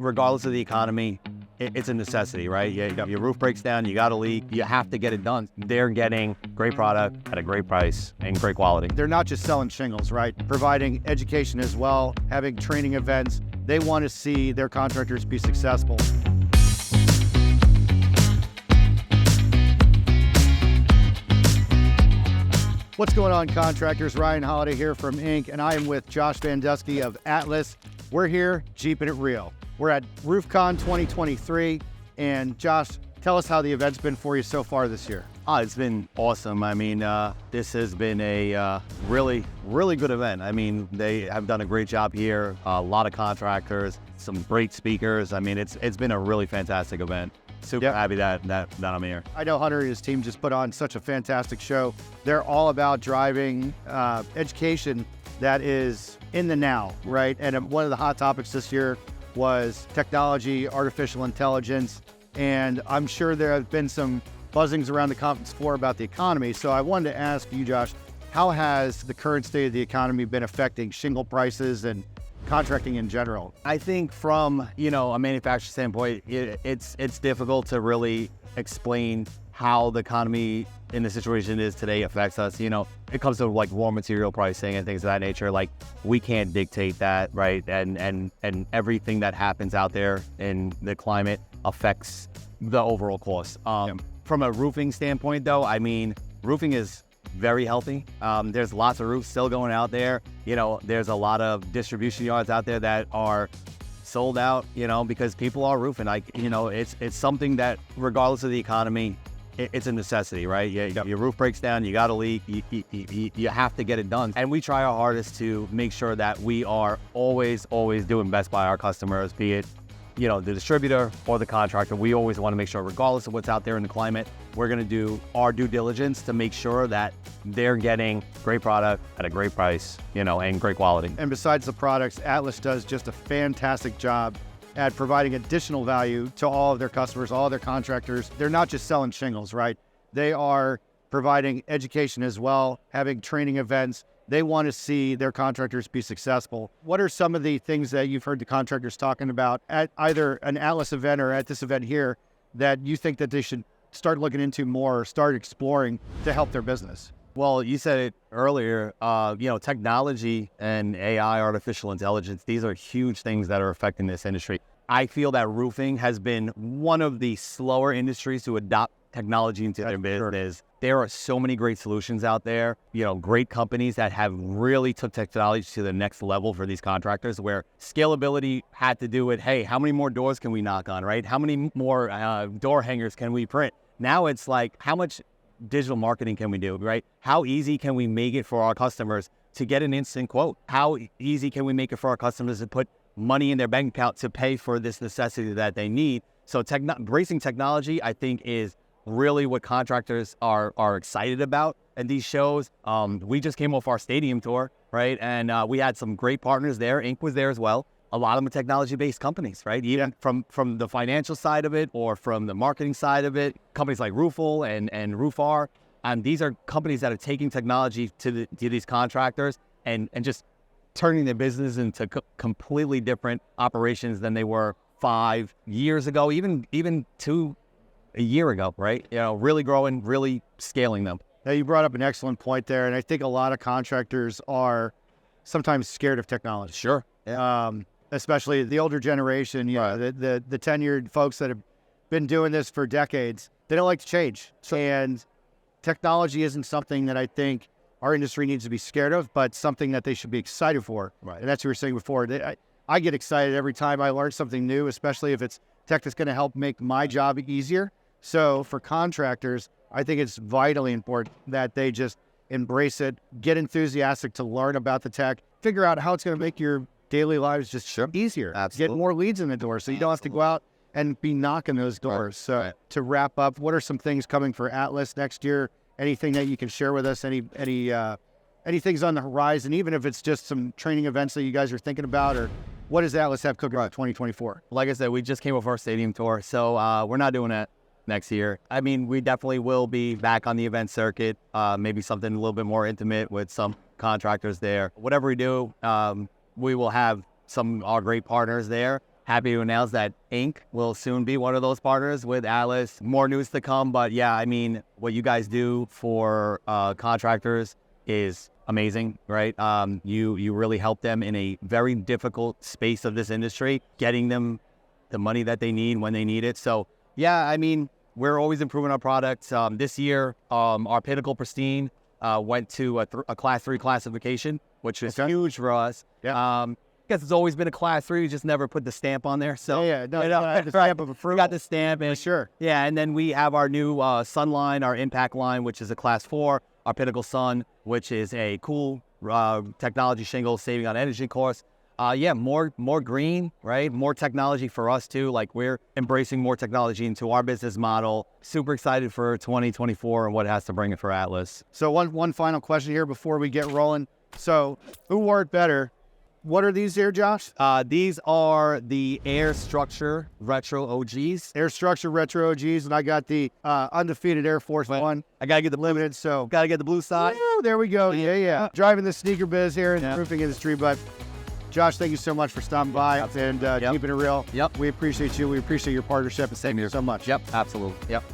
regardless of the economy, it's a necessity, right? Your roof breaks down, you got a leak, you have to get it done. They're getting great product at a great price and great quality. They're not just selling shingles, right? Providing education as well, having training events. They want to see their contractors be successful. What's going on, contractors? Ryan Holiday here from iink, and I am with Josh Van Dusky of Atlas. We're here, Jeepin' it real. We're at RoofCon 2023, and Josh, tell us how the event's been for you so far this year. It's been awesome. I mean, this has been a really good event. I mean, they have done a great job here. A lot of contractors, some great speakers. I mean, it's been a really fantastic event. Super happy that I'm here. I know Hunter and his team just put on such a fantastic show. They're all about driving education that is in the now, right? And one of the hot topics this year was technology, artificial intelligence, and I'm sure there have been some buzzings around the conference floor about the economy. So I wanted to ask you, Josh, how has the current state of the economy been affecting shingle prices and contracting in general? I think from, a manufacturer standpoint, it's difficult to really explain how the economy in the situation is today affects us. It comes to like raw material pricing and things of that nature. Like, we can't dictate that, right? And everything that happens out there in the climate affects the overall cost. From a roofing standpoint, though, I mean, roofing is very healthy. There's lots of roofs still going out there. There's a lot of distribution yards out there that are sold out, because people are roofing. It's something that, regardless of the economy, it's a necessity, right? Your roof breaks down, you got a leak, you have to get it done. And we try our hardest to make sure that we are always doing best by our customers, be it the distributor or the contractor. We always want to make sure, regardless of what's out there in the climate, we're going to do our due diligence to make sure that they're getting great product at a great price, and great quality. And besides the products, Atlas does just a fantastic job at providing additional value to all of their customers, all of their contractors. They're not just selling shingles, right? They are providing education as well, having training events. They want to see their contractors be successful. What are some of the things that you've heard the contractors talking about at either an Atlas event or at this event here that you think that they should start looking into more, or start exploring to help their business? Well, you said it earlier, technology and AI, artificial intelligence, these are huge things that are affecting this industry. I feel that roofing has been one of the slower industries to adopt technology into their business. There are so many great solutions out there, great companies that have really took technology to the next level for these contractors, where scalability had to do with, hey, how many more doors can we knock on, right? How many more door hangers can we print? Now it's like, how much digital marketing can we do, right? How easy can we make it for our customers to get an instant quote? How easy can we make it for our customers to put money in their bank account to pay for this necessity that they need? So embracing technology, I think, is really what contractors are excited about. And these shows, we just came off our stadium tour, right? And we had some great partners there. iink was there as well. A lot of them are technology-based companies, right? Even from the financial side of it, or from the marketing side of it, companies like Roofle and Roofar. These are companies that are taking technology to these contractors and just turning their business into completely different operations than they were 5 years ago, even a year ago, right? Really growing, really scaling them. Now, you brought up an excellent point there, and I think a lot of contractors are sometimes scared of technology. Sure. Especially the older generation, the tenured folks that have been doing this for decades. They don't like to change. And technology isn't something that I think our industry needs to be scared of, but something that they should be excited for. Right. And that's what you were saying before. I get excited every time I learn something new, especially if it's tech that's going to help make my job easier. So for contractors, I think it's vitally important that they just embrace it, get enthusiastic to learn about the tech, figure out how it's going to make your daily lives just easier. Absolutely. Get more leads in the door so you don't have to go out and be knocking those doors. So to wrap up, what are some things coming for Atlas next year? Anything that you can share with us? Any things on the horizon, even if it's just some training events that you guys are thinking about, or what does Atlas have cooking for 2024? Like I said, we just came off our stadium tour, so we're not doing that next year. I mean, we definitely will be back on the event circuit, maybe something a little bit more intimate with some contractors there. Whatever we do, we will have some of our great partners there, happy to announce that iink will soon be one of those partners with Atlas. More news to come, but yeah, I mean, what you guys do for contractors is amazing, right? You really help them in a very difficult space of this industry, getting them the money that they need when they need it. So yeah, I mean, we're always improving our products. This year, our Pinnacle Pristine went to a Class 3 classification, which is huge for us. Yeah. Guess it's always been a Class 3. We just never put the stamp on there. So No, the stamp of approval. We got the stamp. And, Sure. Yeah, and then we have our new Sun line, our Impact line, which is a Class 4. Our Pinnacle Sun, which is a cool technology shingle, saving on energy costs. Yeah, more green, right? More technology for us too. Like, we're embracing more technology into our business model. Super excited for 2024 and what it has to bring it for Atlas. So one final question here before we get rolling. So who wore it better? What are these here, Josh? These are the Air Structure Retro OGs. Air Structure Retro OGs, and I got the undefeated Air Force One. I gotta get the limited, so gotta get the blue side. Oh, there we go. Yeah. Driving the sneaker biz here in the roofing industry, but Josh, thank you so much for stopping by and keeping it real. Yep. We appreciate you. We appreciate your partnership, and thank you so much. Yep, absolutely. Yep.